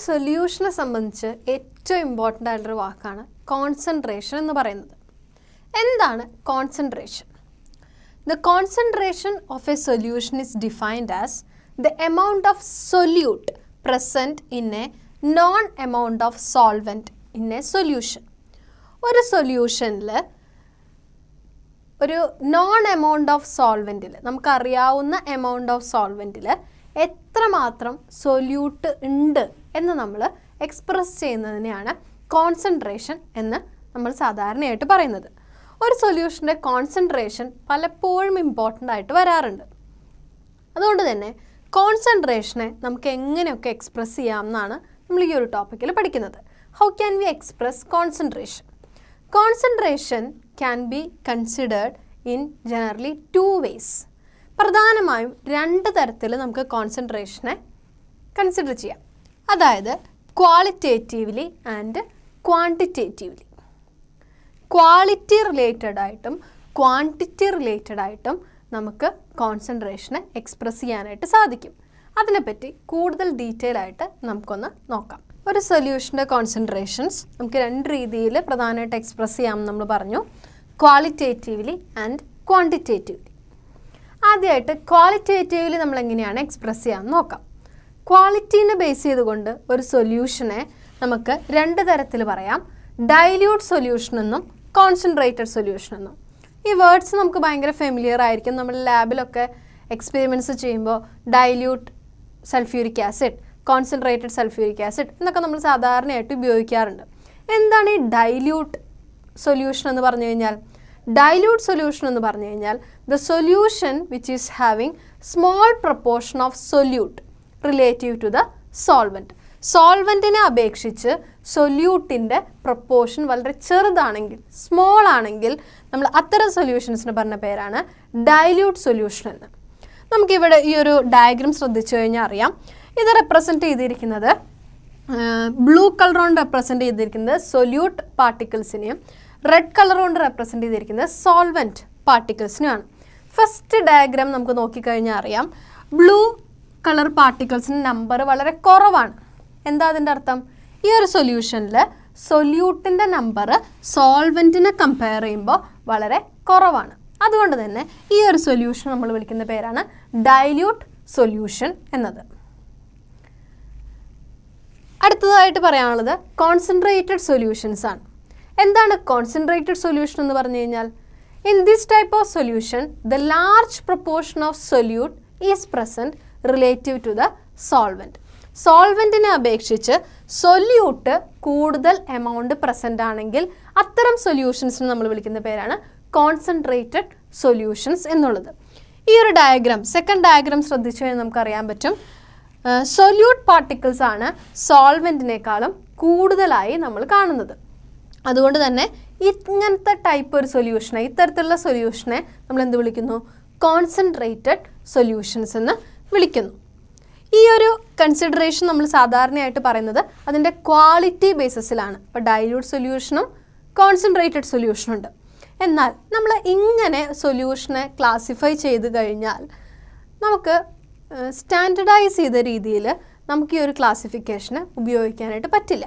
സൊല്യൂഷനെ സംബന്ധിച്ച് ഏറ്റവും ഇമ്പോർട്ടൻ്റ് ആയിട്ടുള്ള വാക്കാണ് കോൺസെൻട്രേഷൻ എന്ന് പറയുന്നത്. എന്താണ് concentration? The concentration of a solution is defined as the amount of solute present in a known amount of solvent in a solution. ഒരു സൊല്യൂഷനിൽ ഒരു നോൺ എമൗണ്ട് ഓഫ് സോൾവെൻറ്റിൽ, നമുക്കറിയാവുന്ന എമൗണ്ട് ഓഫ് സോൾവെൻറ്റിൽ എത്രമാത്രം സൊല്യൂട്ട് ഉണ്ട് എന്ന് നമ്മൾ എക്സ്പ്രസ് ചെയ്യുന്നതിനെയാണ് കോൺസെൻട്രേഷൻ എന്ന് നമ്മൾ സാധാരണയായിട്ട് പറയുന്നത്. ഒരു സൊല്യൂഷൻ്റെ കോൺസെൻട്രേഷൻ പലപ്പോഴും ഇമ്പോർട്ടൻ്റ് ആയിട്ട് വരാറുണ്ട്. അതുകൊണ്ട് തന്നെ കോൺസെൻട്രേഷനെ നമുക്ക് എങ്ങനെയൊക്കെ എക്സ്പ്രസ് ചെയ്യാം എന്നാണ് നമ്മൾ ഈ ഒരു ടോപ്പിക്കിൽ പഠിക്കുന്നത്. How can we express concentration? Concentration can be considered in generally 2 ways. പ്രധാനമായും 2 തരത്തിൽ നമുക്ക് കോൺസെൻട്രേഷനെ കൺസിഡർ ചെയ്യാം. അതായത് qualitatively and quantitatively. Quality related ആയിട്ടും ക്വാണ്ടിറ്റി റിലേറ്റഡ് ആയിട്ടും നമുക്ക് കോൺസെൻട്രേഷനെ എക്സ്പ്രസ് ചെയ്യാനായിട്ട് സാധിക്കും. അതിനെപ്പറ്റി കൂടുതൽ ഡീറ്റെയിൽ ആയിട്ട് നമുക്കൊന്ന് നോക്കാം. ഒരു സൊല്യൂഷൻ്റെ കോൺസെൻട്രേഷൻസ് നമുക്ക് 2 രീതിയിൽ പ്രധാനമായിട്ട് എക്സ്പ്രസ് ചെയ്യാമെന്ന് നമ്മൾ പറഞ്ഞു, ക്വാളിറ്റേറ്റീവ്ലി ആൻഡ് ക്വാണ്ടിറ്റേറ്റീവ്ലി. ആദ്യമായിട്ട് ക്വാളിറ്റേറ്റീവ്ലി നമ്മൾ എങ്ങനെയാണ് എക്സ്പ്രസ് ചെയ്യാമെന്ന് നോക്കാം. ക്വാളിറ്റീനെ ബേസ് ചെയ്തുകൊണ്ട് ഒരു സൊല്യൂഷനെ നമുക്ക് 2 തരത്തിൽ പറയാം, ഡൈല്യൂട്ട് സൊല്യൂഷൻ എന്നും കോൺസെൻട്രേറ്റഡ് സൊല്യൂഷൻ എന്നും. ഈ വേർഡ്സ് നമുക്ക് ഭയങ്കര ഫെമിലിയർ ആയിരിക്കും. നമ്മൾ ലാബിലൊക്കെ എക്സ്പെരിമെൻറ്റ്സ് ചെയ്യുമ്പോൾ dilute sulphuric acid, concentrated sulphuric acid എന്നൊക്കെ നമ്മൾ സാധാരണയായിട്ട് ഉപയോഗിക്കാറുണ്ട്. എന്താണ് ഈ ഡൈല്യൂട്ട് സൊല്യൂഷൻ എന്ന് പറഞ്ഞു കഴിഞ്ഞാൽ? ഡൈല്യൂട്ട് സൊല്യൂഷൻ എന്ന് പറഞ്ഞു കഴിഞ്ഞാൽ the solution which is having small proportion of solute relative to the solvent. സോൾവെൻറ്റിനെ അപേക്ഷിച്ച് സൊല്യൂട്ടിൻ്റെ പ്രൊപ്പോർഷൻ വളരെ ചെറുതാണെങ്കിൽ, സ്മോൾ ആണെങ്കിൽ, നമ്മൾ അത്തരം സൊല്യൂഷൻസിന് പറഞ്ഞ പേരാണ് ഡൈല്യൂട്ട് സൊല്യൂഷൻ എന്ന്. നമുക്കിവിടെ ഈ ഒരു ഡയഗ്രം ശ്രദ്ധിച്ചു കഴിഞ്ഞാൽ അറിയാം. ഇത് റെപ്രസെൻറ്റ് ചെയ്തിരിക്കുന്നത് ബ്ലൂ കളർ കൊണ്ട് റെപ്രസെൻറ്റ് ചെയ്തിരിക്കുന്നത് സൊല്യൂട്ട് പാർട്ടിക്കിൾസിനെയും റെഡ് കളർ കൊണ്ട് റെപ്രസെൻറ്റ് ചെയ്തിരിക്കുന്നത് സോൾവെൻറ്റ് പാർട്ടിക്കിൾസിനെയാണ്. ഫസ്റ്റ് ഡയഗ്രാം നമുക്ക് നോക്കിക്കഴിഞ്ഞാൽ അറിയാം, ബ്ലൂ കളർ പാർട്ടിക്കിൾസിൻ്റെ നമ്പർ വളരെ കുറവാണ്. എന്താ അതിൻ്റെ അർത്ഥം? ഈ ഒരു സൊല്യൂഷനിൽ സൊല്യൂട്ടിൻ്റെ നമ്പർ സോൾവെൻറ്റിനെ കമ്പയർ ചെയ്യുമ്പോൾ വളരെ കുറവാണ്. അതുകൊണ്ട് തന്നെ ഈ ഒരു സൊല്യൂഷൻ നമ്മൾ വിളിക്കുന്ന പേരാണ് ഡൈല്യൂട്ട് സൊല്യൂഷൻ എന്നത്. അടുത്തതായിട്ട് പറയാനുള്ളത് കോൺസെൻട്രേറ്റഡ് സൊല്യൂഷൻസ് ആണ്. എന്താണ് കോൺസെൻട്രേറ്റഡ് സൊല്യൂഷൻ എന്ന് പറഞ്ഞു കഴിഞ്ഞാൽ? In this type of solution the large proportion of solute is present relative to the solvent. സോൾവെൻറ്റിനെ അപേക്ഷിച്ച് സൊല്യൂട്ട് കൂടുതൽ എമൗണ്ട് പ്രസൻ്റ് ആണെങ്കിൽ അത്തരം സൊല്യൂഷൻസിന് നമ്മൾ വിളിക്കുന്ന പേരാണ് കോൺസെൻട്രേറ്റഡ് സൊല്യൂഷൻസ് എന്നുള്ളത്. ഈ ഒരു ഡയഗ്രാം, സെക്കൻഡ് ഡയഗ്രാം ശ്രദ്ധിച്ചു കഴിഞ്ഞാൽ നമുക്കറിയാൻ പറ്റും, സൊല്യൂട്ട് പാർട്ടിക്കിൾസ് ആണ് സോൾവെൻറ്റിനേക്കാളും കൂടുതലായി നമ്മൾ കാണുന്നത്. അതുകൊണ്ട് തന്നെ ഇങ്ങനത്തെ ടൈപ്പ് ഒരു സൊല്യൂഷനെ, ഇത്തരത്തിലുള്ള സൊല്യൂഷനെ നമ്മൾ എന്ത് വിളിക്കുന്നു? കോൺസെൻട്രേറ്റഡ് സൊല്യൂഷൻസ് എന്ന് വിളിക്കുന്നു. ഈ ഒരു കൺസിഡറേഷൻ നമ്മൾ സാധാരണയായിട്ട് പറയുന്നത് അതിൻ്റെ ക്വാളിറ്റി ബേസിസിലാണ്. ഇപ്പോൾ ഡൈല്യൂട്ട് സൊല്യൂഷനും കോൺസെൻട്രേറ്റഡ് സൊല്യൂഷനും ഉണ്ട്. എന്നാൽ നമ്മൾ ഇങ്ങനെ സൊല്യൂഷനെ ക്ലാസിഫൈ ചെയ്ത് കഴിഞ്ഞാൽ നമുക്ക് സ്റ്റാൻഡർഡൈസ് ചെയ്ത രീതിയിൽ നമുക്ക് ഈ ഒരു ക്ലാസിഫിക്കേഷന് ഉപയോഗിക്കാനായിട്ട് പറ്റില്ല.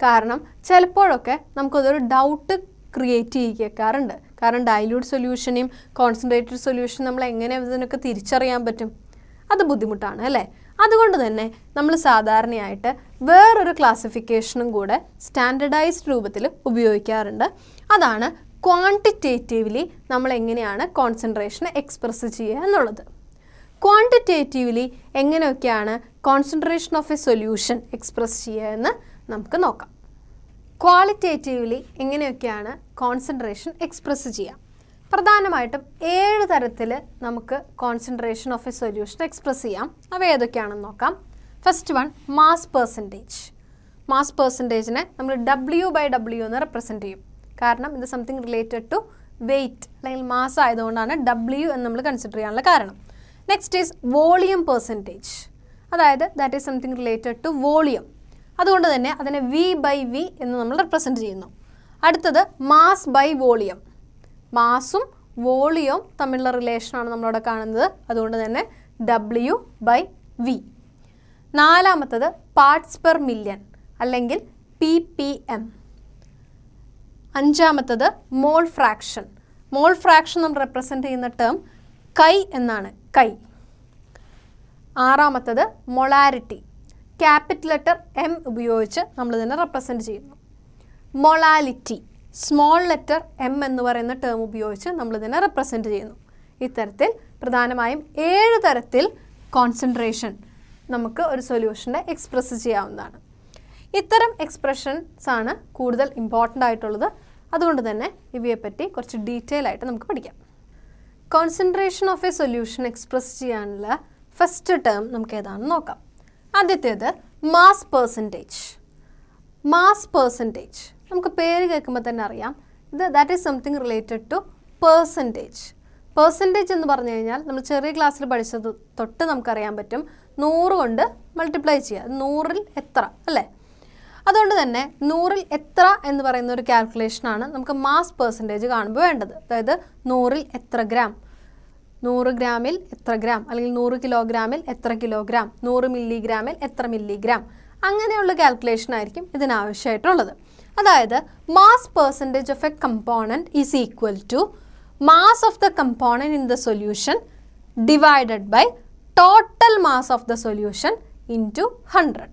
കാരണം ചിലപ്പോഴൊക്കെ നമുക്കതൊരു ഡൗട്ട് ക്രിയേറ്റ് ചെയ്യിക്കാറുണ്ട്. കാരണം ഡൈല്യൂട്ട് സൊല്യൂഷനെയും കോൺസെൻട്രേറ്റഡ് സൊല്യൂഷൻ നമ്മൾ എങ്ങനെ ഇതിനൊക്കെ തിരിച്ചറിയാൻ പറ്റും? അത് ബുദ്ധിമുട്ടാണ് അല്ലേ? അതുകൊണ്ട് തന്നെ നമ്മൾ സാധാരണയായിട്ട് വേറൊരു ക്ലാസിഫിക്കേഷനും കൂടെ സ്റ്റാൻഡർഡൈസ്ഡ് രൂപത്തിൽ ഉപയോഗിക്കാറുണ്ട്. അതാണ് ക്വാണ്ടിറ്റേറ്റീവ്ലി നമ്മൾ എങ്ങനെയാണ് കോൺസെൻട്രേഷനെ എക്സ്പ്രസ് ചെയ്യുക എന്നുള്ളത്. ക്വാണ്ടിറ്റേറ്റീവ്ലി എങ്ങനെയൊക്കെയാണ് concentration of a solution express ചെയ്യുക എന്ന് നമുക്ക് നോക്കാം. ക്വാളിറ്റേറ്റീവ്ലി എങ്ങനെയൊക്കെയാണ് കോൺസെൻട്രേഷൻ എക്സ്പ്രസ് ചെയ്യുക? പ്രധാനമായിട്ടും 7 തരത്തിൽ നമുക്ക് concentration of a solution express ചെയ്യാം. അവ ഏതൊക്കെയാണെന്ന് നോക്കാം. First one, mass percentage. Mass പെർസെൻറ്റേജിനെ നമ്മൾ W/W എന്ന് റെപ്രസെൻറ്റ് ചെയ്യും. കാരണം ഇത് സംതിങ് റിലേറ്റഡ് ടു വെയ്റ്റ് അല്ലെങ്കിൽ മാസ് ആയതുകൊണ്ടാണ് W എന്ന് നമ്മൾ കൺസിഡർ ചെയ്യാനുള്ള കാരണം. നെക്സ്റ്റ് ഈസ് വോളിയം പെർസെൻറ്റേജ്, അതായത് that is something related to volume. അതുകൊണ്ട് തന്നെ അതിനെ V/V എന്ന് നമ്മൾ റെപ്രസെൻറ്റ് ചെയ്യുന്നു. അടുത്തത് മാസ് ബൈ വോളിയം. മാസും വോളിയവും തമ്മിലുള്ള റിലേഷനാണ് നമ്മളിവിടെ കാണുന്നത്. അതുകൊണ്ട് തന്നെ W/V. നാലാമത്തത് പാർട്സ് പെർ മില്യൺ അല്ലെങ്കിൽ ppm. അഞ്ചാമത്തത് മോൾ ഫ്രാക്ഷൻ. മോൾ ഫ്രാക്ഷൻ നമ്മൾ റെപ്രസെൻ്റ് ചെയ്യുന്ന ടേം കൈ എന്നാണ്, കൈ. ആറാമത്തത് മൊളാരിറ്റി. ക്യാപിറ്റൽ ലെറ്റർ M ഉപയോഗിച്ച് നമ്മളിതിനെ റെപ്രസെൻ്റ് ചെയ്യുന്നു. മൊളാലിറ്റി സ്മോൾ ലെറ്റർ M എന്ന് പറയുന്ന ടേം ഉപയോഗിച്ച് നമ്മളിതിനെ റെപ്രസെൻ്റ് ചെയ്യുന്നു. ഇത്തരത്തിൽ പ്രധാനമായും 7 തരത്തിൽ കോൺസെൻട്രേഷൻ നമുക്ക് ഒരു സൊല്യൂഷനെ എക്സ്പ്രസ് ചെയ്യാവുന്നതാണ്. ഇത്തരം എക്സ്പ്രഷൻസ് ആണ് കൂടുതൽ ഇമ്പോർട്ടൻ്റ് ആയിട്ടുള്ളത്. അതുകൊണ്ട് തന്നെ ഇവയെപ്പറ്റി കുറച്ച് ഡീറ്റെയിൽ ആയിട്ട് നമുക്ക് പഠിക്കാം. Concentration of a solution express ചെയ്യാനുള്ള ഫസ്റ്റ് ടേം നമുക്ക് ഏതാണെന്ന് നോക്കാം. ആദ്യത്തേത് മാസ് പെർസെൻറ്റേജ്. മാസ് പെർസെൻറ്റേജ് നമുക്ക് പേര് കേൾക്കുമ്പോൾ തന്നെ അറിയാം, that is something related two percentage. Percentage എന്ന് പറഞ്ഞു കഴിഞ്ഞാൽ നമ്മൾ ചെറിയ ക്ലാസ്സിൽ പഠിച്ചത് തൊട്ട് നമുക്കറിയാൻ പറ്റും, 100 കൊണ്ട് മൾട്ടിപ്ലൈ ചെയ്യുക, 100ൽ എത്ര അല്ലേ. അതുകൊണ്ട് തന്നെ 100ൽ എത്ര എന്ന് പറയുന്ന ഒരു കാൽക്കുലേഷനാണ് നമുക്ക് മാസ് പെർസെൻറ്റേജ് കാണുമ്പോൾ വേണ്ടത്. അതായത് 100ൽ എത്ര ഗ്രാം, 100 ഗ്രാമിൽ എത്ര ഗ്രാം, അല്ലെങ്കിൽ 100 കിലോഗ്രാമിൽ എത്ര കിലോഗ്രാം, 100 മില്ലിഗ്രാമിൽ എത്ര മില്ലിഗ്രാം, അങ്ങനെയുള്ള കാൽക്കുലേഷൻ ആയിരിക്കും ഇതിനാവശ്യമായിട്ടുള്ളത്. അതായത് mass percentage of a component is equal to mass of the component in the solution divided by total mass of the solution into 100.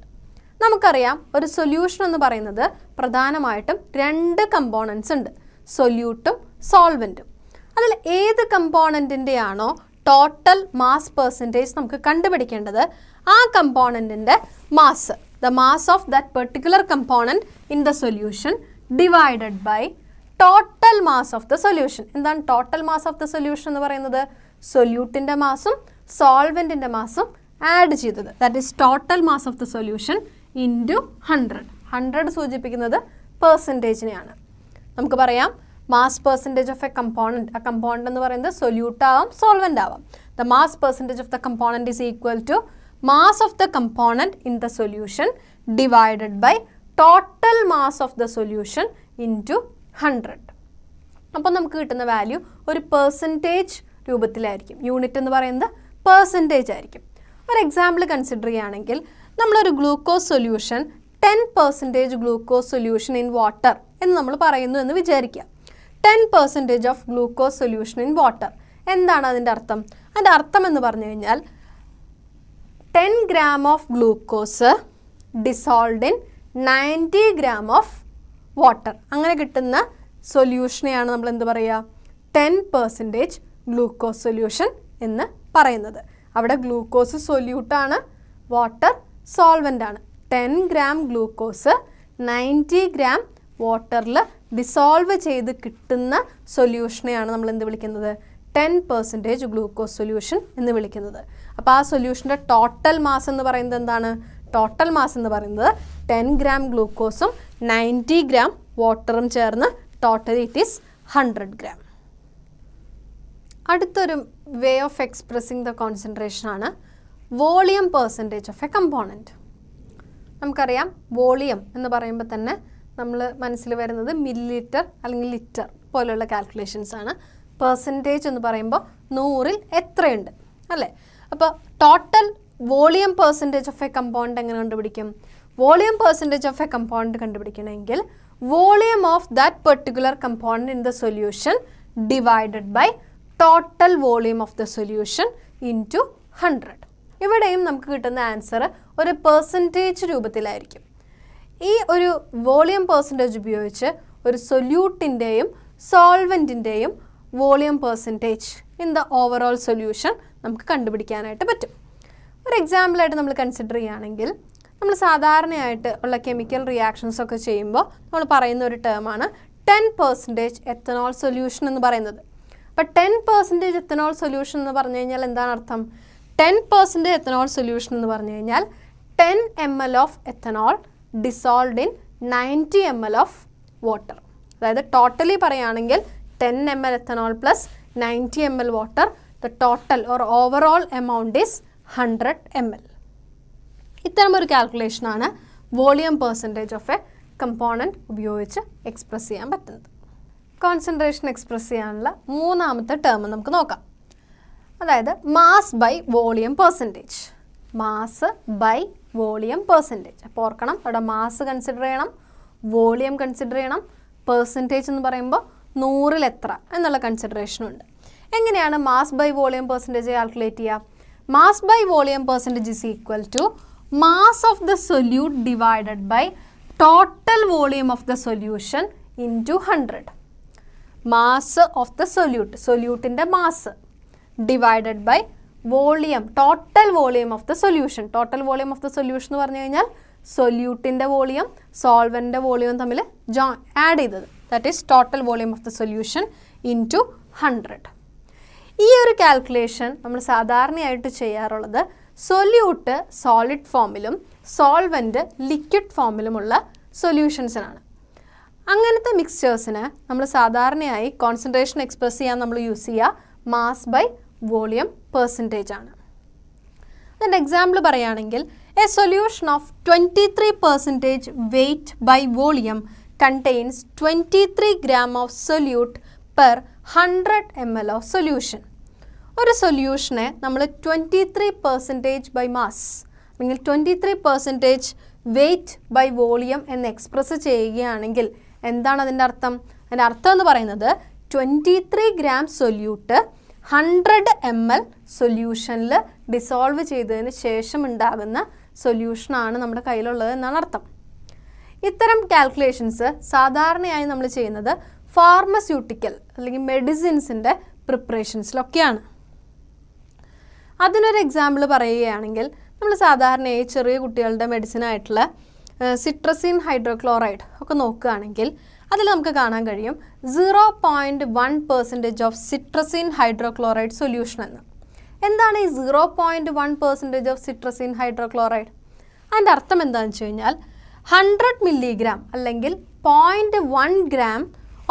നമുക്കറിയാം ഒരു സൊല്യൂഷൻ എന്ന് പറയുന്നത് പ്രധാനമായിട്ടും 2 കമ്പോണൻസ് ഉണ്ട്, സൊല്യൂട്ടും സോൾവെൻറ്റും. അതിൽ ഏത് കമ്പോണൻറ്റിൻ്റെയാണോ ടോട്ടൽ മാസ് പെർസെൻറ്റേജ് നമുക്ക് കണ്ടുപിടിക്കേണ്ടത്, ആ കമ്പോണൻറ്റിൻ്റെ mass, the mass of that particular component in the solution divided by total mass of the solution. എന്താണ് total mass of the solution എന്ന് പറയുന്നത്? സൊല്യൂട്ടിൻ്റെ മാസും സോൾവെൻറ്റിൻ്റെ മാസും ആഡ് ചെയ്തത്, that is total mass of the solution into 100. 100 സൂചിപ്പിക്കുന്നത് പെർസെൻറ്റേജിനെയാണ്. നമുക്ക് പറയാം mass percentage of a component, ആ കമ്പോണൻറ്റ് എന്ന് പറയുന്നത് സൊല്യൂട്ട് ആവാം സോൾവെൻ്റ് ആവാം. The mass percentage of the component is equal to mass of the component in the solution divided by total mass of the solution into 100. അപ്പോൾ നമുക്ക് കിട്ടുന്ന value ഒരു percentage രൂപത്തിലായിരിക്കും. Unit എന്ന് പറയുന്നത് പെർസെൻറ്റേജ് ആയിരിക്കും. ഒരു എക്സാമ്പിൾ കൺസിഡർ ചെയ്യുകയാണെങ്കിൽ നമ്മളൊരു glucose solution 10% glucose solution in water എന്ന് നമ്മൾ പറയുന്നു എന്ന് വിചാരിക്കുക. 10% of glucose solution in water എന്താണ് അതിൻ്റെ അർത്ഥം? അതിൻ്റെ അർത്ഥം എന്ന് പറഞ്ഞു കഴിഞ്ഞാൽ 10 gram of glucose dissolved in 90 gram of water. അങ്ങനെ കിട്ടുന്ന സൊല്യൂഷനെയാണ് നമ്മൾ എന്ത് പറയുക? 10% ഗ്ലൂക്കോസ് സൊല്യൂഷൻ എന്ന് പറയുന്നത്. അവിടെ ഗ്ലൂക്കോസ് സൊല്യൂട്ടാണ്, വാട്ടർ സോൾവെൻ്റ് ആണ്. 10 gram ഗ്ലൂക്കോസ് 90 gram വാട്ടറിൽ ഡിസോൾവ് ചെയ്ത് കിട്ടുന്ന സൊല്യൂഷനെയാണ് നമ്മൾ എന്ത് വിളിക്കുന്നത്? 10% ഗ്ലൂക്കോസ് സൊല്യൂഷൻ എന്ന് വിളിക്കുന്നത്. അപ്പോൾ ആ സൊല്യൂഷൻ്റെ ടോട്ടൽ മാസ് എന്ന് പറയുന്നത് എന്താണ്? ടോട്ടൽ മാസ് എന്ന് പറയുന്നത് 10 gram ഗ്ലൂക്കോസും 90 gram വാട്ടറും ചേർന്ന് ടോട്ടൽ ഇറ്റ് ഈസ് 100 gram. അടുത്തൊരു way of expressing the concentration ആണ് volume percentage of a component. നമുക്കറിയാം വോളിയം എന്ന് പറയുമ്പോൾ തന്നെ നമ്മൾ മനസ്സിൽ വരുന്നത് മില്ലി ലിറ്റർ അല്ലെങ്കിൽ ലിറ്റർ പോലെയുള്ള കാൽക്കുലേഷൻസ് ആണ്. പെർസെൻറ്റേജ് എന്ന് പറയുമ്പോൾ 100ൽ എത്രയുണ്ട് അല്ലേ. അപ്പോൾ total volume percentage of a component എങ്ങനെ കണ്ടുപിടിക്കും? Volume percentage of a component കണ്ടുപിടിക്കണമെങ്കിൽ volume of that particular component in the solution divided by total volume of the solution into 100. ഇവിടെയും നമുക്ക് കിട്ടുന്ന ആൻസർ ഒരു പെർസെൻറ്റേജ് രൂപത്തിലായിരിക്കും. ഈ ഒരു വോളിയം പെർസെൻറ്റേജ് ഉപയോഗിച്ച് ഒരു സൊല്യൂട്ടിൻ്റെയും സോൾവെൻറ്റിൻ്റെയും volume percentage in the overall solution നമുക്ക് കണ്ടുപിടിക്കാനായിട്ട് പറ്റും. ഒരു എക്സാമ്പിളായിട്ട് നമ്മൾ കൺസിഡർ ചെയ്യുകയാണെങ്കിൽ നമ്മൾ സാധാരണയായിട്ട് ഉള്ള കെമിക്കൽ റിയാക്ഷൻസ് ഒക്കെ ചെയ്യുമ്പോൾ നമ്മൾ പറയുന്ന ഒരു ടേമാണ് 10% എത്തനോൾ സൊല്യൂഷൻ എന്ന് പറയുന്നത്. അപ്പോൾ 10% എത്തനോൾ സൊല്യൂഷൻ എന്ന് പറഞ്ഞു കഴിഞ്ഞാൽ എന്താണ് അർത്ഥം? 10% എത്തനോൾ സൊല്യൂഷൻ എന്ന് പറഞ്ഞു കഴിഞ്ഞാൽ 10 ml of ethanol dissolved in 90 ml of water. അതായത് ടോട്ടലി പറയുകയാണെങ്കിൽ 10 ml ethanol plus 90 ml water, the total or overall amount is 100 ml. ഇത്തരമൊരു കാൽക്കുലേഷനാണ് volume percentage of a component ഉപയോഗിച്ച് എക്സ്പ്രസ് ചെയ്യാൻ പറ്റുന്നത്. കോൺസെൻട്രേഷൻ എക്സ്പ്രസ് ചെയ്യാനുള്ള മൂന്നാമത്തെ ടേം നമുക്ക് നോക്കാം. അതായത് mass by volume percentage. Mass by volume percentage. അപ്പോൾ ഓർക്കണം, അവിടെ മാസ് കൺസിഡർ ചെയ്യണം, വോളിയം കൺസിഡർ ചെയ്യണം, പെർസെൻറ്റേജ് എന്ന് പറയുമ്പോൾ 100-ൽ എത്ര എന്നുള്ള കൺസിഡറേഷനുണ്ട്. എങ്ങനെയാണ് mass by volume percentage calculate ചെയ്യുക? Mass by volume percentage is equal to mass of the solute divided by total volume of the solution into 100. Mass of the സൊല്യൂട്ടിൻ്റെ mass divided by volume, total volume of the solution. Total volume of the solution എന്ന് പറഞ്ഞു കഴിഞ്ഞാൽ സൊല്യൂട്ടിൻ്റെ volume സോൾവെൻ്റിൻ്റെ volume തമ്മിൽ add ചെയ്തത്. That is total volume of the solution into 100. ഈ ഒരു calculation നമ്മൾ സാധാരണയായിട്ട് ചെയ്യാറുള്ളത് സൊല്യൂട്ട് സോളിഡ് ഫോമിലും സോൾവെൻറ്റ് ലിക്വിഡ് ഫോമിലുമുള്ള സൊല്യൂഷൻസിനാണ്. അങ്ങനത്തെ മിക്സ്ചേഴ്സിന് നമ്മൾ സാധാരണയായി കോൺസെൻട്രേഷൻ എക്സ്പ്രസ് ചെയ്യാൻ നമ്മൾ യൂസ് ചെയ്യുക മാസ് ബൈ വോളിയം പെർസെൻറ്റേജ് ആണ്. അതിൻ്റെ എക്സാമ്പിൾ പറയുകയാണെങ്കിൽ a solution of 23% weight by volume contains 23 gram of solute per 100 ml of solution. ഒരു സൊല്യൂഷനെ നമ്മൾ 23% ബൈ മാസ് അല്ലെങ്കിൽ 23% വെയ്റ്റ് ബൈ വോളിയം എന്ന് എക്സ്പ്രസ് ചെയ്യുകയാണെങ്കിൽ എന്താണ് അതിൻ്റെ അർത്ഥം? അതിൻ്റെ അർത്ഥം എന്ന് പറയുന്നത് 23 gram സൊല്യൂട്ട് 100 ml സൊല്യൂഷനിൽ ഡിസോൾവ് ചെയ്തതിന് ശേഷം ഉണ്ടാകുന്ന സൊല്യൂഷനാണ് നമ്മുടെ കയ്യിലുള്ളത് എന്നാണ് അർത്ഥം. ഇത്തരം കാൽക്കുലേഷൻസ് സാധാരണയായി നമ്മൾ ചെയ്യുന്നത് ഫാർമസ്യൂട്ടിക്കൽ അല്ലെങ്കിൽ മെഡിസിൻസിൻ്റെ പ്രിപ്പറേഷൻസിലൊക്കെയാണ്. അതിനൊരു എക്സാമ്പിൾ പറയുകയാണെങ്കിൽ നമ്മൾ സാധാരണയായി ചെറിയ കുട്ടികളുടെ മെഡിസിനായിട്ടുള്ള സിട്രസിൻ ഹൈഡ്രോക്ലോറൈഡ് ഒക്കെ നോക്കുകയാണെങ്കിൽ അതിൽ നമുക്ക് കാണാൻ കഴിയും 0.1% ഓഫ് സിട്രസിൻ ഹൈഡ്രോക്ലോറൈഡ് സൊല്യൂഷൻ എന്ന്. എന്താണ് ഈ 0.1% ഓഫ് സിട്രസിൻ ഹൈഡ്രോക്ലോറൈഡ്? അതിൻ്റെ അർത്ഥം എന്താണെന്ന് വെച്ച് കഴിഞ്ഞാൽ 100 milligram അല്ലെങ്കിൽ 0.1 gram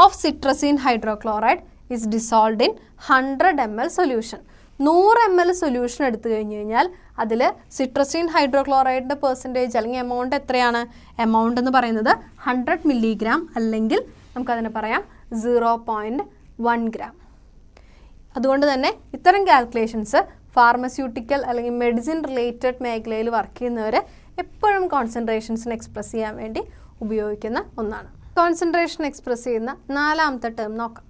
of cetirizine hydrochloride is dissolved in 100 ml solution. 100 ml solution എടുത്തു കഴിഞ്ഞ് കഴിഞ്ഞാൽ അതിൽ സിട്രസിൻ ഹൈഡ്രോക്ലോറൈഡിൻ്റെ പെർസെൻറ്റേജ് അല്ലെങ്കിൽ എമൗണ്ട് എത്രയാണ്? എമൗണ്ട് എന്ന് പറയുന്നത് 100 milligram അല്ലെങ്കിൽ നമുക്കതിനെ പറയാം 0.1 gram. അതുകൊണ്ട് തന്നെ ഇത്തരം കാൽക്കുലേഷൻസ് ഫാർമസ്യൂട്ടിക്കൽ അല്ലെങ്കിൽ മെഡിസിൻ റിലേറ്റഡ് മേഖലയിൽ വർക്ക് ചെയ്യുന്നവർ എപ്പോഴും കോൺസെൻട്രേഷൻസിന് എക്സ്പ്രസ് ചെയ്യാൻ വേണ്ടി ഉപയോഗിക്കുന്ന ഒന്നാണ്. കോൺസെൻട്രേഷൻ എക്സ്പ്രസ് ചെയ്യുന്ന 4ാമത്തെ ടേം നോക്കാം.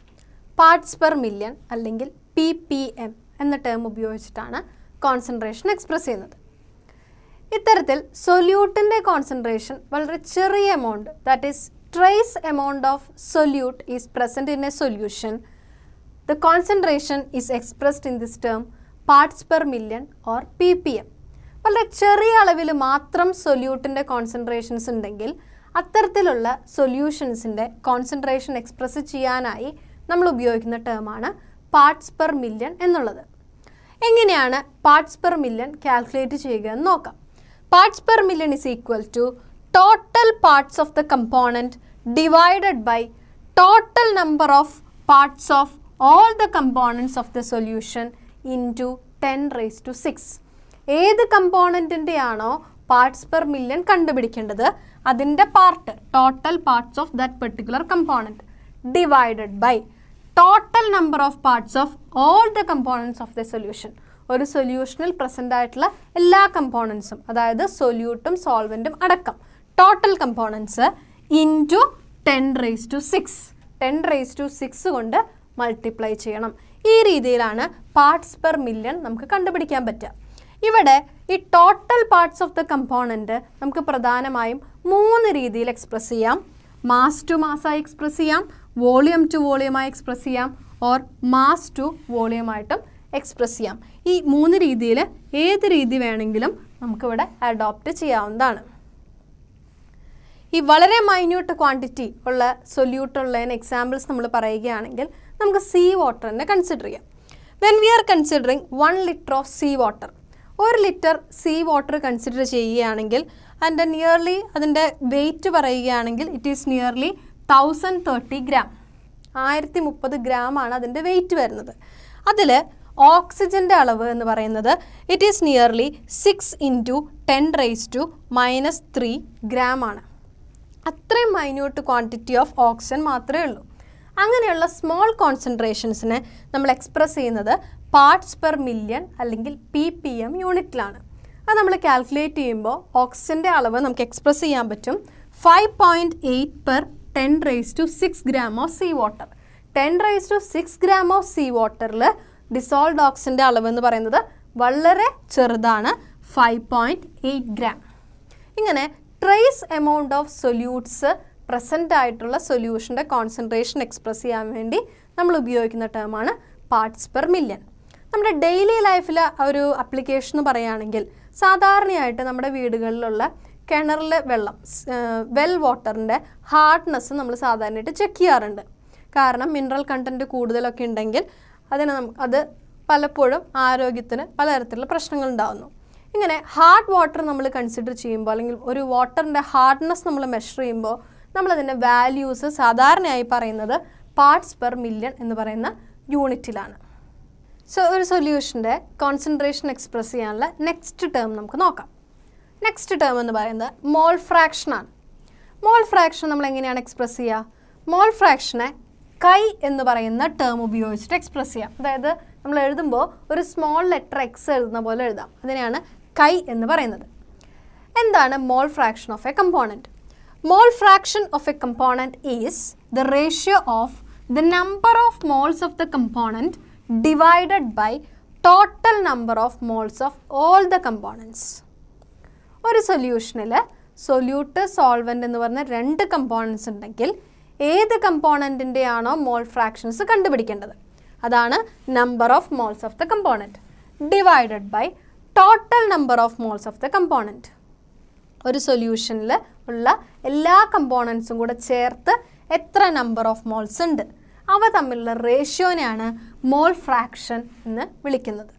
പാർട്സ് പെർ മില്യൺ അല്ലെങ്കിൽ ppm എന്ന ടേം ഉപയോഗിച്ചിട്ടാണ് കോൺസെൻട്രേഷൻ എക്സ്പ്രസ് ചെയ്യുന്നത്. ഇത്തരത്തിൽ സൊല്യൂട്ടിൻ്റെ കോൺസെൻട്രേഷൻ വളരെ ചെറിയ amount, that is trace amount of solute is present in A solution. The concentration is expressed in this term parts per million or ppm. വളരെ ചെറിയ അളവിൽ മാത്രം സൊല്യൂട്ടിൻ്റെ കോൺസെൻട്രേഷൻസ് ഉണ്ടെങ്കിൽ അത്തരത്തിലുള്ള സൊല്യൂഷൻസിൻ്റെ കോൺസെൻട്രേഷൻ എക്സ്പ്രസ് ചെയ്യാനായി നമ്മൾ ഉപയോഗിക്കുന്ന ടേമാണ് പാർട്സ് പെർ മില്യൺ എന്നുള്ളത്. എങ്ങനെയാണ് പാർട്സ് പെർ മില്യൺ കാൽക്കുലേറ്റ് ചെയ്യുക എന്ന് നോക്കാം. Parts per million is equal to total parts of the component divided by total number of parts of all the components of the solution into 10⁻⁶. ഏത് കമ്പോണൻറ്റിൻ്റെ ആണോ parts per million കണ്ടുപിടിക്കേണ്ടത് അതിൻ്റെ part, total parts of that particular component divided by total number of parts of all the components of the solution. ഒരു സൊല്യൂഷനിൽ present ആയിട്ടുള്ള എല്ലാ കമ്പോണൻസും, അതായത് സൊല്യൂട്ടും സോൾവെൻറ്റും അടക്കം ടോട്ടൽ കമ്പോണൻസ് ഇൻറ്റു 10⁻⁶. 10⁻⁶ കൊണ്ട് മൾട്ടിപ്ലൈ ചെയ്യണം. ഈ രീതിയിലാണ് പാർട്സ് പെർ മില്യൺ നമുക്ക് കണ്ടുപിടിക്കാൻ പറ്റുക. ഇവിടെ ഈ total parts of the component നമുക്ക് പ്രധാനമായും 3 രീതിയിൽ എക്സ്പ്രസ് ചെയ്യാം. മാസ് ടു മാസായി എക്സ്പ്രസ് ചെയ്യാം, വോളിയം ടു വോളിയമായി എക്സ്പ്രസ് ചെയ്യാം, ഓർ മാസ് ടു വോളിയമായിട്ടും എക്സ്പ്രസ് ചെയ്യാം. ഈ 3 രീതിയിൽ ഏത് രീതി വേണമെങ്കിലും നമുക്കിവിടെ അഡോപ്റ്റ് ചെയ്യാവുന്നതാണ്. ഈ വളരെ മൈന്യൂട്ട് ക്വാണ്ടിറ്റി ഉള്ള സൊല്യൂട്ടുള്ളതിന് എക്സാമ്പിൾസ് നമ്മൾ പറയുകയാണെങ്കിൽ നമുക്ക് സീ വാട്ടറിനെ കൺസിഡർ ചെയ്യാം. When we R considering 1 liter of sea water, 1 liter sea water consider ചെയ്യുകയാണെങ്കിൽ അതിൻ്റെ വെയ്റ്റ് പറയുകയാണെങ്കിൽ ഇറ്റ് ഈസ് നിയർലി 1030 gram. 1030 ഗ്രാമാണ് അതിൻ്റെ വെയ്റ്റ് വരുന്നത്. അതിൽ ഓക്സിജൻ്റെ അളവ് എന്ന് പറയുന്നത് ഇറ്റ് ഈസ് നിയർലി 6 × 10⁻³ gram ആണ്. അത്രയും മൈന്യൂട്ട് ക്വാണ്ടിറ്റി ഓഫ് ഓക്സിജൻ മാത്രമേ ഉള്ളൂ. അങ്ങനെയുള്ള സ്മോൾ കോൺസെൻട്രേഷൻസിനെ നമ്മൾ എക്സ്പ്രസ് ചെയ്യുന്നത് പാർട്സ് പെർ മില്യൺ അല്ലെങ്കിൽ ppm യൂണിറ്റിലാണ്. അത് നമ്മൾ കാൽക്കുലേറ്റ് ചെയ്യുമ്പോൾ ഓക്സിജൻ്റെ അളവ് നമുക്ക് എക്സ്പ്രസ് ചെയ്യാൻ പറ്റും 5.8/10⁻⁶ gram of sea water. 10�6 gram of sea വാട്ടറിൽ ഡിസോൾവ്ഡ് ഓക്സിജൻ്റെ അളവ് എന്ന് പറയുന്നത് വളരെ ചെറുതാണ്, 5.8 gram. ഇങ്ങനെ trace amount of solutes present ആയിട്ടുള്ള സൊല്യൂഷൻ്റെ കോൺസെൻട്രേഷൻ എക്സ്പ്രസ് ചെയ്യാൻ വേണ്ടി നമ്മൾ ഉപയോഗിക്കുന്ന ടേമാണ് പാർട്സ് പെർ മില്യൺ. നമ്മുടെ ഡെയിലി ലൈഫിൽ ഒരു അപ്ലിക്കേഷൻ എന്ന് പറയുകയാണെങ്കിൽ സാധാരണയായിട്ട് നമ്മുടെ വീടുകളിലുള്ള കിണറിലെ വെള്ളം വെൽ വാട്ടറിൻ്റെ ഹാർഡ്നെസ് നമ്മൾ സാധാരണയായിട്ട് ചെക്ക് ചെയ്യാറുണ്ട്. കാരണം മിനറൽ കണ്ടൻറ്റ് കൂടുതലൊക്കെ ഉണ്ടെങ്കിൽ അത് പലപ്പോഴും ആരോഗ്യത്തിന് പലതരത്തിലുള്ള പ്രശ്നങ്ങൾ ഉണ്ടാകുന്നു. ഇങ്ങനെ ഹാർഡ് വാട്ടർ നമ്മൾ കൺസിഡർ ചെയ്യുമ്പോൾ അല്ലെങ്കിൽ ഒരു വാട്ടറിൻ്റെ ഹാർഡ്നെസ് നമ്മൾ മെഷർ ചെയ്യുമ്പോൾ നമ്മളതിൻ്റെ വാല്യൂസ് സാധാരണയായി പറയുന്നത് പാർട്സ് പെർ മില്യൺ എന്ന് പറയുന്ന യൂണിറ്റിലാണ്. സോ ഒരു സൊല്യൂഷൻ്റെ കോൺസെൻട്രേഷൻ എക്സ്പ്രസ് ചെയ്യാനുള്ള നെക്സ്റ്റ് ടേം നമുക്ക് നോക്കാം. നെക്സ്റ്റ് ടേം എന്ന് പറയുന്നത് മോൾ ഫ്രാക്ഷനാണ്. മോൾ ഫ്രാക്ഷൻ നമ്മൾ എങ്ങനെയാണ് എക്സ്പ്രസ് ചെയ്യുക? മോൾ ഫ്രാക്ഷനെ കൈ എന്ന് പറയുന്ന ടേം ഉപയോഗിച്ചിട്ട് എക്സ്പ്രസ് ചെയ്യാം. അതായത് നമ്മൾ എഴുതുമ്പോൾ ഒരു സ്മോൾ ലെറ്റർ എക്സ് എഴുതുന്ന പോലെ എഴുതാം. അതിനെയാണ് കൈ എന്ന് പറയുന്നത്. എന്താണ് mole fraction of a component? Mole fraction of a component is the ratio of the number of moles of the component divided by total number of moles of all the components. ഒരു സൊല്യൂഷനിൽ solute solvent എന്ന് പറഞ്ഞ 2 components ഉണ്ടെങ്കിൽ ഏത് കമ്പോണൻറ്റിൻ്റെ ആണോ മോൾ fractions കണ്ടുപിടിക്കേണ്ടത് അതാണ് number of moles of the component divided by total number of moles of the component. ഒരു സൊല്യൂഷനിൽ ഉള്ള എല്ലാ കമ്പോണൻസും കൂടെ ചേർത്ത് എത്ര നമ്പർ ഓഫ് മോൾസ് ഉണ്ട് അവ തമ്മിലുള്ള റേഷ്യോനെയാണ് മോൾ ഫ്രാക്ഷൻ എന്ന് വിളിക്കുന്നത്.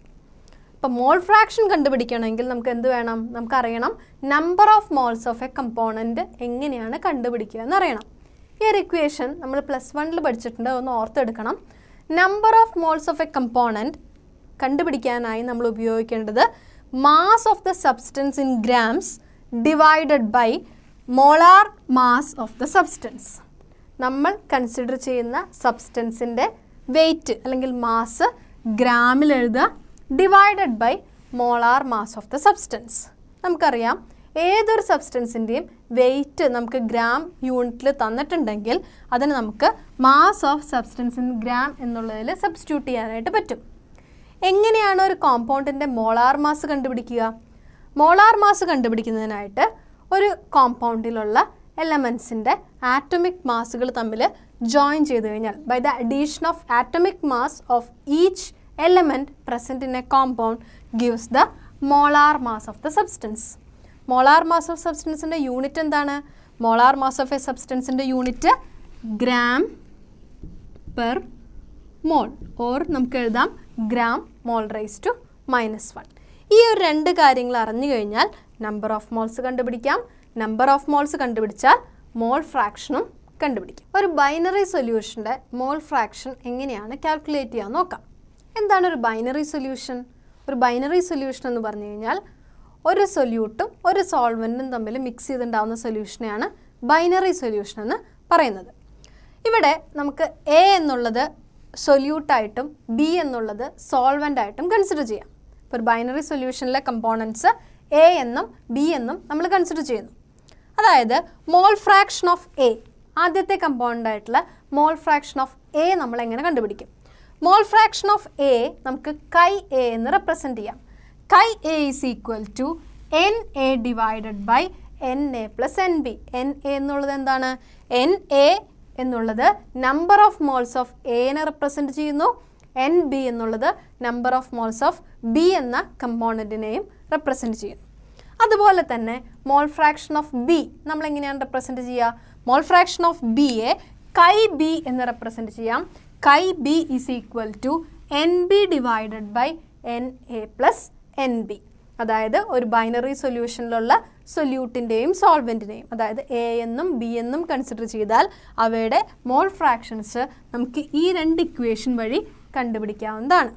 അപ്പോൾ മോൾ ഫ്രാക്ഷൻ കണ്ടുപിടിക്കണമെങ്കിൽ നമുക്ക് എന്ത് വേണം? നമുക്കറിയണം number of moles of a component എങ്ങനെയാണ് കണ്ടുപിടിക്കുക എന്നറിയണം. ഈ ഒരു ഇക്വേഷൻ നമ്മൾ +1 പഠിച്ചിട്ടുണ്ട്, ഒന്ന് ഓർത്തെടുക്കണം. Number of moles of a component കണ്ടുപിടിക്കാനായി നമ്മൾ ഉപയോഗിക്കേണ്ടത് mass of the substance in grams divided by molar mass of the substance. നമ്മൾ കൺസിഡർ ചെയ്യുന്ന സബ്സ്റ്റൻസിൻ്റെ വെയ്റ്റ് അല്ലെങ്കിൽ മാസ് ഗ്രാമിൽ എഴുതുക divided by molar mass of the substance. നമുക്കറിയാം ഏതൊരു സബ്സ്റ്റൻസിൻ്റെയും വെയ്റ്റ് നമുക്ക് ഗ്രാം യൂണിറ്റിൽ തന്നിട്ടുണ്ടെങ്കിൽ അതിന് നമുക്ക് mass of substance in gram എന്നുള്ളതിൽ സബ്സ്റ്റിറ്റ്യൂട്ട് ചെയ്യാനായിട്ട് പറ്റും. എങ്ങനെയാണ് ഒരു കോമ്പൗണ്ടിൻ്റെ മോളാർ മാസ് കണ്ടുപിടിക്കുക? മോളാർ മാസ് കണ്ടുപിടിക്കുന്നതിനായിട്ട് ഒരു കോമ്പൗണ്ടിലുള്ള എലമെൻസിൻ്റെ ആറ്റോമിക് മാസുകൾ തമ്മിൽ ജോയിൻ ചെയ്ത് കഴിഞ്ഞാൽ by the addition of atomic mass of each element present in a compound gives the molar mass of the substance. Molar mass of സബ്സ്റ്റൻസിൻ്റെ യൂണിറ്റ് എന്താണ്? മോളാർ മാസ് ഓഫ് എ സബ്സ്റ്റൻസിൻ്റെ unit gram per mole or നമുക്ക് എഴുതാം gram mall raise to -1. ഈ ഒരു 2 കാര്യങ്ങൾ അറിഞ്ഞു കഴിഞ്ഞാൽ നമ്പർ ഓഫ് മോൾസ് കണ്ടുപിടിക്കാം. നമ്പർ ഓഫ് മോൾസ് കണ്ടുപിടിച്ചാൽ മോൾ ഫ്രാക്ഷനും കണ്ടുപിടിക്കാം. ഒരു ബൈനറി സൊല്യൂഷൻ്റെ മോൾ ഫ്രാക്ഷൻ എങ്ങനെയാണ് കാൽക്കുലേറ്റ് ചെയ്യാൻ നോക്കാം. എന്താണ് ഒരു ബൈനറി സൊല്യൂഷൻ? ഒരു ബൈനറി സൊല്യൂഷൻ എന്ന് പറഞ്ഞു കഴിഞ്ഞാൽ ഒരു സൊല്യൂട്ടും ഒരു സോൾവെൻറ്റും തമ്മിൽ മിക്സ് ചെയ്തുണ്ടാവുന്ന സൊല്യൂഷനെയാണ് ബൈനറി സൊല്യൂഷൻ എന്ന് പറയുന്നത്. ഇവിടെ നമുക്ക് എ എന്നുള്ളത് സൊല്യൂട്ടായിട്ടും ബി എന്നുള്ളത് സോൾവെൻ്റായിട്ടും കൺസിഡർ ചെയ്യാം. ഇപ്പോൾ ഒരു ബൈനറി സൊല്യൂഷനിലെ കമ്പോണൻറ്റ്സ് എ എന്നും ബി എന്നും നമ്മൾ കൺസിഡർ ചെയ്യുന്നു. അതായത് മോൾ ഫ്രാക്ഷൻ ഓഫ് എ, ആദ്യത്തെ കമ്പോണൻ്റ് ആയിട്ടുള്ള മോൾ ഫ്രാക്ഷൻ ഓഫ് എ നമ്മൾ എങ്ങനെ കണ്ടുപിടിക്കും? മോൾ ഫ്രാക്ഷൻ ഓഫ് എ നമുക്ക് കൈ എ എന്ന് റെപ്രസെൻറ്റ് ചെയ്യാം. Chi A is equal to n A divided by N A plus N B. N A എന്നുള്ളത് എന്താണ്? എൻ എ എന്നുള്ളത് നമ്പർ ഓഫ് മോൾസ് ഓഫ് എനെ റെപ്രസെൻറ്റ് ചെയ്യുന്നു. എൻ ബി എന്നുള്ളത് number of moles of B എന്ന കമ്പോണൻറ്റിനെയും represent ചെയ്യുന്നു. അതുപോലെ തന്നെ മോൾ ഫ്രാക്ഷൻ ഓഫ് ബി നമ്മൾ എങ്ങനെയാണ് റെപ്രസെൻറ്റ് ചെയ്യുക? മോൾ ഫ്രാക്ഷൻ ഓഫ് ബിയെ കൈ ബി എന്ന് റെപ്രസെൻറ്റ് ചെയ്യാം. Chi B is equal to N B divided by N A plus N B. അതായത് ഒരു ബൈനറി സൊല്യൂഷനിലുള്ള സൊല്യൂട്ടിൻ്റെയും സോൾവെൻറ്റിനെയും അതായത് എ എന്നും ബി എന്നും കൺസിഡർ ചെയ്താൽ അവയുടെ മോൾ ഫ്രാക്ഷൻസ് നമുക്ക് ഈ 2 ഇക്വേഷൻ വഴി കണ്ടുപിടിക്കാവുന്നതാണ്.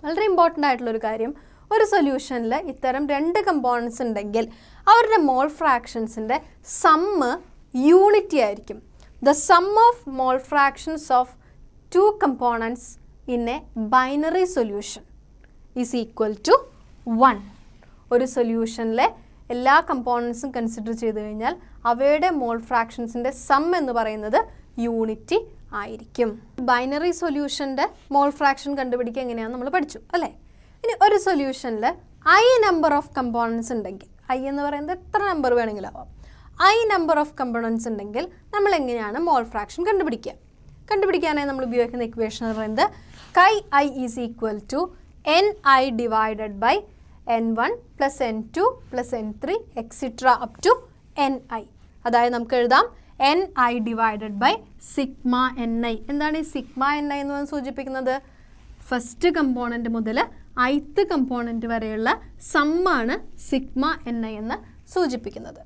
വളരെ ഇമ്പോർട്ടൻ്റ് ആയിട്ടുള്ളൊരു കാര്യം, ഒരു സൊല്യൂഷനിൽ ഇത്തരം 2 കമ്പോണൻസ് ഉണ്ടെങ്കിൽ അവരുടെ മോൾ ഫ്രാക്ഷൻസിൻ്റെ സമ്മ് യൂണിറ്റി ആയിരിക്കും. The sum of mole fractions of 2 components in a binary solution is equal to 1. ഒരു സൊല്യൂഷനിലെ എല്ലാ കമ്പോണൻസും കൺസിഡർ ചെയ്ത് കഴിഞ്ഞാൽ അവയുടെ മോൾ ഫ്രാക്ഷൻസിൻ്റെ സം എന്ന് പറയുന്നത് യൂണിറ്റി ആയിരിക്കും. ബൈനറി സൊല്യൂഷൻ്റെ മോൾ ഫ്രാക്ഷൻ കണ്ടുപിടിക്കുക എങ്ങനെയാണെന്ന് നമ്മൾ പഠിച്ചു അല്ലേ. ഇനി ഒരു സൊല്യൂഷനിൽ ഐ നമ്പർ ഓഫ് കമ്പോണൻസ് ഉണ്ടെങ്കിൽ, ഐ എന്ന് പറയുന്നത് എത്ര നമ്പർ വേണമെങ്കിലും ആവാം, ഐ നമ്പർ ഓഫ് കമ്പോണൻസ് ഉണ്ടെങ്കിൽ നമ്മൾ എങ്ങനെയാണ് മോൾ ഫ്രാക്ഷൻ കണ്ടുപിടിക്കാനായി നമ്മൾ ഉപയോഗിക്കുന്ന ഇക്വേഷൻ എന്ന് പറയുന്നത് chi I is equal to N I divided by n1 plus n2 plus n3 extra up to ni. അതായത് നമുക്ക് എഴുതാം ni divided by sigma ni. എന്താണ് ഈ സിഗ്മ ni എന്ന് സൂചിപ്പിക്കുന്നത്? ഫസ്റ്റ് കമ്പോണൻറ്റ് മുതൽ ith കമ്പോണൻറ്റ് വരെയുള്ള സമ്മാണ് സിഗ്മ ni എന്ന് സൂചിപ്പിക്കുന്നത്.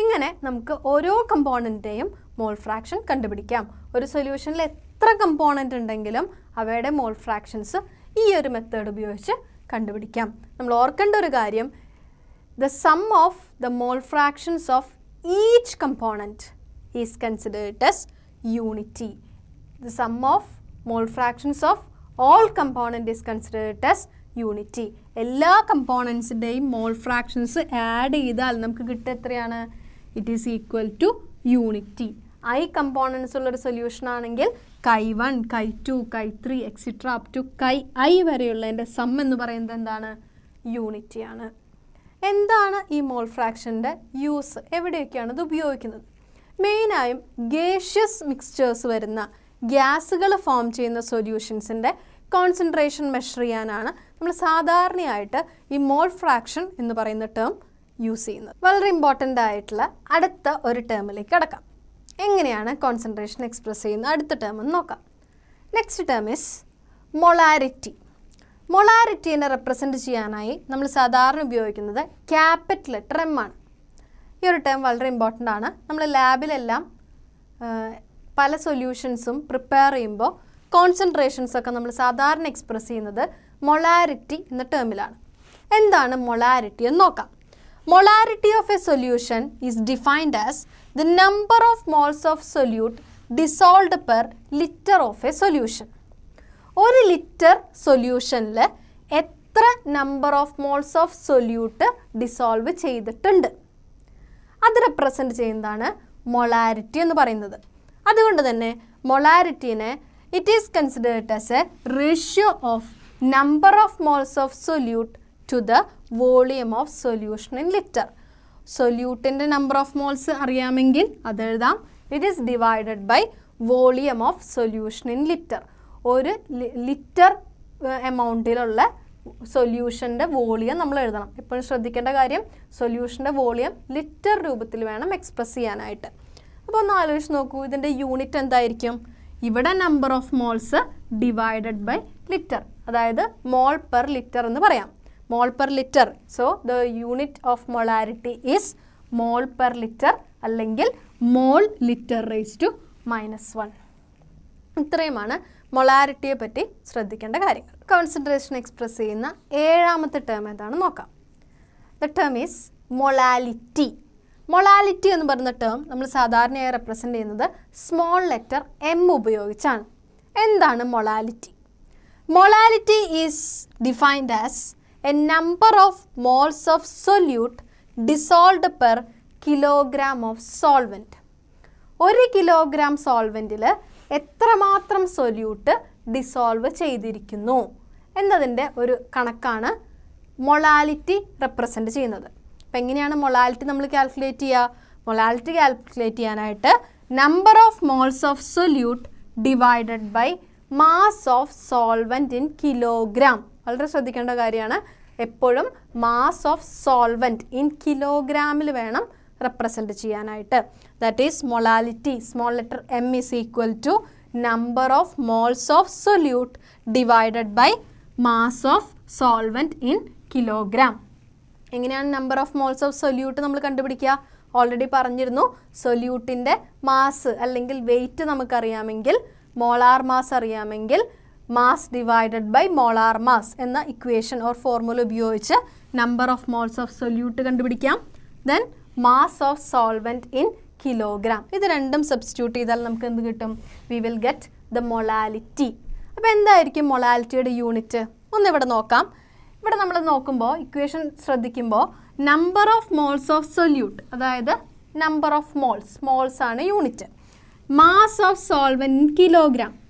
ഇങ്ങനെ നമുക്ക് ഓരോ കമ്പോണൻറ്റിൻ്റെയും മോൾ ഫ്രാക്ഷൻ കണ്ടുപിടിക്കാം. ഒരു സൊല്യൂഷനിൽ എത്ര കമ്പോണൻറ്റ് ഉണ്ടെങ്കിലും അവയുടെ മോൾ ഫ്രാക്ഷൻസ് ഈ ഒരു മെത്തേഡ് ഉപയോഗിച്ച് കണ്ടുപിടിക്കാം. നമ്മൾ ഓർക്കേണ്ട ഒരു കാര്യം, the sum of the mole fractions of each component is considered as unity. The sum of mole fractions of all component is considered as unity. എല്ലാ കമ്പോണൻസിൻ്റെയും മോൾ ഫ്രാക്ഷൻസ് ആഡ് ചെയ്താൽ നമുക്ക് കിട്ടുക എത്രയാണ്? It is equal to unity. I components ഉള്ളൊരു solution ആണെങ്കിൽ chi 1, chi 2, chi 3 extra up to chi I വരെയുള്ളതിൻ്റെ sum എന്ന് പറയുന്നത് എന്താണ്? യൂണിറ്റിയാണ്. എന്താണ് ഈ മോൾ ഫ്രാക്ഷൻ്റെ യൂസ്? എവിടെയൊക്കെയാണ് ഇത് ഉപയോഗിക്കുന്നത്? മെയിനായും ഗേഷ്യസ് മിക്സ്ചേഴ്സ് വരുന്ന ഗ്യാസുകൾ ഫോം ചെയ്യുന്ന സൊല്യൂഷൻസിൻ്റെ കോൺസെൻട്രേഷൻ മെഷർ ചെയ്യാനാണ് നമ്മൾ സാധാരണയായിട്ട് ഈ മോൾ ഫ്രാക്ഷൻ എന്ന് പറയുന്ന ടേം യൂസ് ചെയ്യുന്നത്. വളരെ ഇമ്പോർട്ടൻ്റ് ആയിട്ടുള്ള അടുത്ത ഒരു ടേമിലേക്ക് കടക്കാം. എങ്ങനെയാണ് കോൺസെൻട്രേഷൻ എക്സ്പ്രസ് ചെയ്യുന്നത് അടുത്ത ടേം എന്ന് നോക്കാം. Next term is molarity. മൊളാരിറ്റീനെ റെപ്രസെൻറ്റ് ചെയ്യാനായി നമ്മൾ സാധാരണ ഉപയോഗിക്കുന്നത് ക്യാപിറ്റൽ ലെറ്റർ എം ആണ്. ഈ ഒരു ടേം വളരെ ഇമ്പോർട്ടൻ്റ് ആണ്. നമ്മൾ ലാബിലെല്ലാം പല സൊല്യൂഷൻസും പ്രിപ്പയർ ചെയ്യുമ്പോൾ കോൺസെൻട്രേഷൻസൊക്കെ നമ്മൾ സാധാരണ എക്സ്പ്രസ് ചെയ്യുന്നത് മൊളാരിറ്റി എന്ന ടേമിലാണ്. എന്താണ് മൊളാരിറ്റി എന്ന് നോക്കാം. Molarity of a solution is defined as the number of moles of solute dissolved per liter of a solution. ഒരു ലിറ്റർ സൊല്യൂഷനിൽ എത്ര number of moles of solute dissolve ചെയ്തിട്ടുണ്ട് അത് റെപ്രസെൻറ്റ് ചെയ്യുന്നതാണ് മൊളാരിറ്റി എന്ന് പറയുന്നത്. അതുകൊണ്ട് തന്നെ മൊളാരിറ്റീനെ it is considered as a ratio of number of moles of solute to the volume of solution in litre. സൊല്യൂട്ടിൻ്റെ നമ്പർ ഓഫ് മോൾസ് അറിയാമെങ്കിൽ അതെഴുതാം. It is divided by volume of solution in litre. ഒരു litre എമൗണ്ടിലുള്ള സൊല്യൂഷൻ്റെ volume നമ്മൾ എഴുതണം. എപ്പോഴും ശ്രദ്ധിക്കേണ്ട കാര്യം, സൊല്യൂഷൻ്റെ വോളിയം ലിറ്റർ രൂപത്തിൽ വേണം എക്സ്പ്രസ് ചെയ്യാനായിട്ട്. അപ്പോൾ ഒന്ന് ആലോചിച്ച് നോക്കൂ, ഇതിൻ്റെ യൂണിറ്റ് എന്തായിരിക്കും? ഇവിടെ number of moles divided by litre, അതായത് മോൾ പെർ ലിറ്റർ എന്ന് പറയാം. Mole per litre. So the unit of molarity is mole per litre അല്ലെങ്കിൽ മോൾ ലിറ്റർ റേസ് ടു -1. ഇത്രയുമാണ് മൊളാരിറ്റിയെ പറ്റി ശ്രദ്ധിക്കേണ്ട കാര്യങ്ങൾ. കോൺസെൻട്രേഷൻ എക്സ്പ്രസ് ചെയ്യുന്ന ഏഴാമത്തെ ടേം ഏതാണെന്ന് നോക്കാം. The term is molality. Molality എന്ന് പറയുന്ന ടേം നമ്മൾ സാധാരണയായി റെപ്രസെൻ്റ് ചെയ്യുന്നത് സ്മോൾ ലെറ്റർ എം ഉപയോഗിച്ചാണ്. എന്താണ് molality? Molality is defined as a number of moles of solute dissolved per kilogram of solvent. ഒരു കിലോഗ്രാം സോൾവെൻറ്റിൽ എത്രമാത്രം സൊല്യൂട്ട് ഡിസോൾവ് ചെയ്തിരിക്കുന്നു എന്നതിൻ്റെ ഒരു കണക്കാണ് മൊളാലിറ്റി റെപ്രസെൻറ്റ് ചെയ്യുന്നത്. അപ്പം എങ്ങനെയാണ് മൊളാലിറ്റി നമ്മൾ കാൽക്കുലേറ്റ് ചെയ്യുക? മൊളാലിറ്റി കാൽക്കുലേറ്റ് ചെയ്യാനായിട്ട് number of moles of solute divided by mass of solvent in kilogram. വളരെ ശ്രദ്ധിക്കേണ്ട കാര്യമാണ്. എപ്പോഴും മാസ് ഓഫ് സോൾവെൻറ്റ് ഇൻ കിലോഗ്രാമിൽ വേണം റെപ്രസെൻറ്റ് ചെയ്യാനായിട്ട്. That is molality small letter m is equal to number of moles of solute divided by mass of solvent in kilogram. എങ്ങനെയാണ് number of moles of solute നമ്മൾ കണ്ടുപിടിക്കുക? Already പറഞ്ഞിരുന്നു, സൊല്യൂട്ടിൻ്റെ mass അല്ലെങ്കിൽ weight നമുക്കറിയാമെങ്കിൽ, മോളാർ മാസ് അറിയാമെങ്കിൽ mass divided by molar mass എന്ന equation or formula ഉപയോഗിച്ച് number of moles of solute കണ്ടുപിടിക്കാം. Then mass of solvent in kilogram. ഇത് രണ്ടും സബ്സ്റ്റിറ്റ്യൂട്ട് ചെയ്താൽ നമുക്ക് എന്ത് കിട്ടും? We will get the molality. അപ്പോൾ എന്തായിരിക്കും മൊളാലിറ്റിയുടെ യൂണിറ്റ്? ഒന്നിവിടെ നോക്കാം. ഇവിടെ നമ്മൾ നോക്കുമ്പോൾ ഇക്വേഷൻ ശ്രദ്ധിക്കുമ്പോൾ number of moles of solute, അതായത് നമ്പർ ഓഫ് മോൾസ് ആണ് unit. Mass of solvent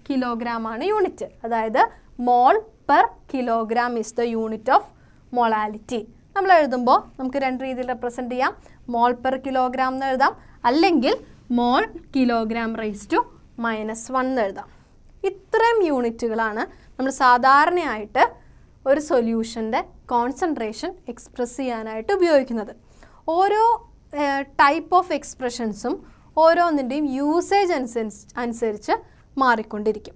kilogram ആണ് യൂണിറ്റ്. അതായത് mole per kilogram is the unit of molality. നമ്മൾ എഴുതുമ്പോൾ നമുക്ക് രണ്ട് രീതിയിൽ റെപ്രസെൻറ്റ് ചെയ്യാം. മോൾ പെർ കിലോഗ്രാം എന്ന് എഴുതാം, അല്ലെങ്കിൽ മോൾ കിലോഗ്രാം റൈസ് ടു -1 എന്ന് എഴുതാം. ഇത്രയും യൂണിറ്റുകളാണ് നമ്മൾ സാധാരണയായിട്ട് ഒരു സൊല്യൂഷൻ്റെ കോൺസെൻട്രേഷൻ എക്സ്പ്രസ് ചെയ്യാനായിട്ട് ഉപയോഗിക്കുന്നത്. ഓരോ ടൈപ്പ് ഓഫ് എക്സ്പ്രഷൻസും ഓരോന്നിൻ്റെയും യൂസേജ് അനുസരിച്ച് മാറിക്കൊണ്ടിരിക്കും.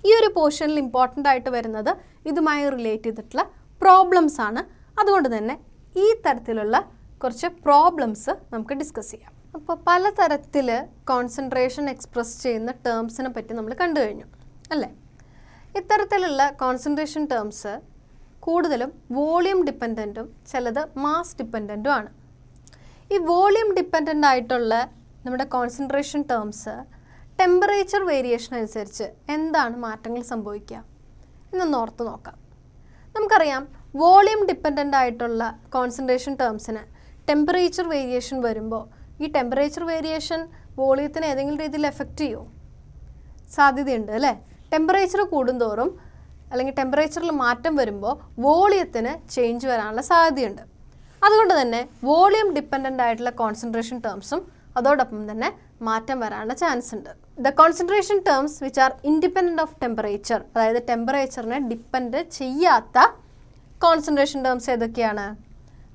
ഈ ഒരു പോർഷനിൽ ഇമ്പോർട്ടൻ്റ് ആയിട്ട് വരുന്നത് ഇതുമായി റിലേറ്റ് ചെയ്തിട്ടുള്ള പ്രോബ്ലംസ് ആണ്. അതുകൊണ്ട് തന്നെ ഈ തരത്തിലുള്ള കുറച്ച് പ്രോബ്ലംസ് നമുക്ക് ഡിസ്കസ് ചെയ്യാം. അപ്പോൾ പലതരത്തിൽ കോൺസെൻട്രേഷൻ എക്സ്പ്രസ് ചെയ്യുന്ന ടേംസിനെ പറ്റി നമ്മൾ കണ്ടു കഴിഞ്ഞു അല്ലേ? ഇത്തരത്തിലുള്ള കോൺസെൻട്രേഷൻ ടേംസ് കൂടുതലും വോളിയം ഡിപ്പെൻഡൻറ്റും ചിലത് മാസ് ഡിപ്പെൻഡൻറ്റും ആണ്. ഈ വോളിയം ഡിപ്പെൻഡൻ്റ് ആയിട്ടുള്ള നമ്മുടെ കോൺസെൻട്രേഷൻ ടേംസ് ടെമ്പറേച്ചർ വേരിയേഷൻ അനുസരിച്ച് എന്താണ് മാറ്റങ്ങൾ സംഭവിക്കുക എന്നൊന്ന് ഓർത്ത് നോക്കാം. നമുക്കറിയാം വോളിയം ഡിപ്പെൻഡൻ്റ് ആയിട്ടുള്ള കോൺസെൻട്രേഷൻ ടേംസിന് ടെമ്പറേച്ചർ വേരിയേഷൻ വരുമ്പോൾ ഈ ടെമ്പറേച്ചർ വേരിയേഷൻ വോളിയത്തിന് ഏതെങ്കിലും രീതിയിൽ എഫക്റ്റ് ചെയ്യുമോ? സാധ്യതയുണ്ട് അല്ലേ? ടെമ്പറേച്ചർ കൂടുന്തോറും അല്ലെങ്കിൽ ടെമ്പറേച്ചറിൽ മാറ്റം വരുമ്പോൾ വോളിയത്തിന് ചേഞ്ച് വരാനുള്ള സാധ്യതയുണ്ട്. അതുകൊണ്ട് തന്നെ വോളിയം ഡിപ്പെൻഡൻ്റ് ആയിട്ടുള്ള കോൺസെൻട്രേഷൻ ടേംസും അതോടൊപ്പം തന്നെ മാറ്റം വരാനുള്ള ചാൻസ് ഉണ്ട്. The concentration terms which are independent of temperature, അതായത് ടെമ്പറേച്ചറിനെ ഡിപ്പെൻഡ് ചെയ്യാത്ത കോൺസെൻട്രേഷൻ ടേംസ് ഏതൊക്കെയാണ്?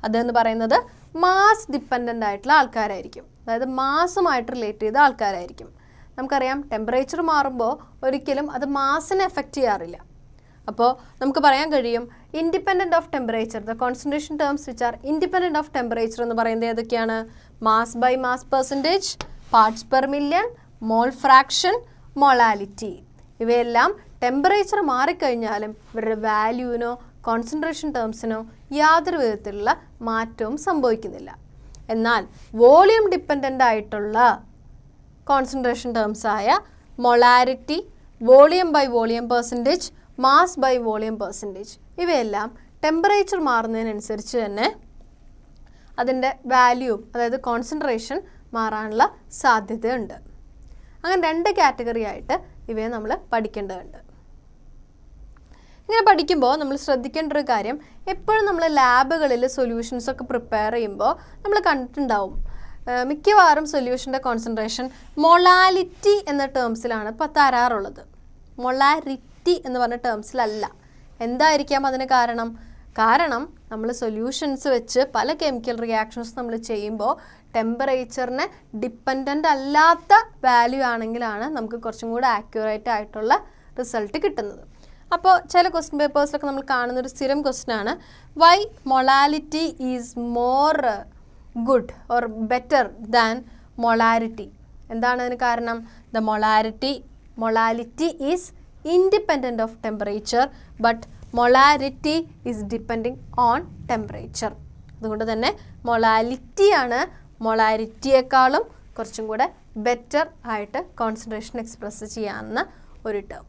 അതെന്ന് പറയുന്നത് മാസ് ഡിപ്പെൻഡൻ്റ് ആയിട്ടുള്ള ആൾക്കാരായിരിക്കും, അതായത് മാസുമായിട്ട് റിലേറ്റ് ചെയ്ത ആൾക്കാരായിരിക്കും. നമുക്കറിയാം ടെമ്പറേച്ചർ മാറുമ്പോൾ ഒരിക്കലും അത് മാസിനെ എഫക്റ്റ് ചെയ്യാറില്ല. അപ്പോൾ നമുക്ക് പറയാൻ കഴിയും independent of temperature, the concentration terms which are independent of temperature എന്ന് പറയുന്നത് ഏതൊക്കെയാണ്? Mass by mass percentage, parts per million, mole fraction, molality. ഇവയെല്ലാം ടെമ്പറേച്ചർ മാറിക്കഴിഞ്ഞാലും ഇവരുടെ വാല്യൂവിനോ കോൺസെൻട്രേഷൻ ടേംസിനോ യാതൊരു വിധത്തിലുള്ള മാറ്റവും സംഭവിക്കുന്നില്ല. എന്നാൽ വോളിയം ഡിപ്പെൻഡൻ്റ് ആയിട്ടുള്ള കോൺസെൻട്രേഷൻ ടേംസായ molarity, volume by volume percentage, mass by volume percentage, ഇവയെല്ലാം ടെമ്പറേച്ചർ മാറുന്നതിനനുസരിച്ച് തന്നെ അതിൻ്റെ വാല്യൂവും അതായത് കോൺസെൻട്രേഷൻ മാറാനുള്ള സാധ്യതയുണ്ട്. അങ്ങനെ രണ്ട് കാറ്റഗറി ആയിട്ട് ഇവയെ നമ്മൾ പഠിക്കേണ്ടതുണ്ട്. ഇങ്ങനെ പഠിക്കുമ്പോൾ നമ്മൾ ശ്രദ്ധിക്കേണ്ട ഒരു കാര്യം, എപ്പോഴും നമ്മൾ ലാബുകളിൽ സൊല്യൂഷൻസൊക്കെ പ്രിപ്പയർ ചെയ്യുമ്പോൾ നമ്മൾ കണ്ടിട്ടുണ്ടാവും മിക്കവാറും സൊല്യൂഷൻ്റെ കോൺസെൻട്രേഷൻ മൊളാലിറ്റി എന്ന ടേംസിലാണ് ഇപ്പോൾ തരാറുള്ളത്. മൊളാരിറ്റി എന്ന് പറഞ്ഞ ടേംസിലല്ല. എന്തായിരിക്കാം അതിന് കാരണം? കാരണം നമ്മൾ സൊല്യൂഷൻസ് വെച്ച് പല കെമിക്കൽ റിയാക്ഷൻസ് നമ്മൾ ചെയ്യുമ്പോൾ ടെമ്പറേച്ചറിനെ ഡിപ്പെൻഡൻ്റ് അല്ലാത്ത വാല്യൂ ആണെങ്കിലാണ് നമുക്ക് കുറച്ചും കൂടെ ആക്യുറേറ്റ് ആയിട്ടുള്ള റിസൾട്ട് കിട്ടുന്നത്. അപ്പോൾ ചില ക്വസ്റ്റ്യൻ പേപ്പേഴ്സിലൊക്കെ നമ്മൾ കാണുന്നൊരു സ്ഥിരം ക്വസ്റ്റ്യൻ ആണ്, why molality is more good or better than molarity. എന്താണ് അതിന് കാരണം? The molality is independent of temperature but molarity is depending on temperature. അതുകൊണ്ട് തന്നെ മൊളാലിറ്റിയാണ് മൊളാരിറ്റിയേക്കാളും കുറച്ചും കൂടെ ബെറ്റർ ആയിട്ട് കോൺസെൻട്രേഷൻ എക്സ്പ്രസ് ചെയ്യാവുന്ന ഒരു ടേം.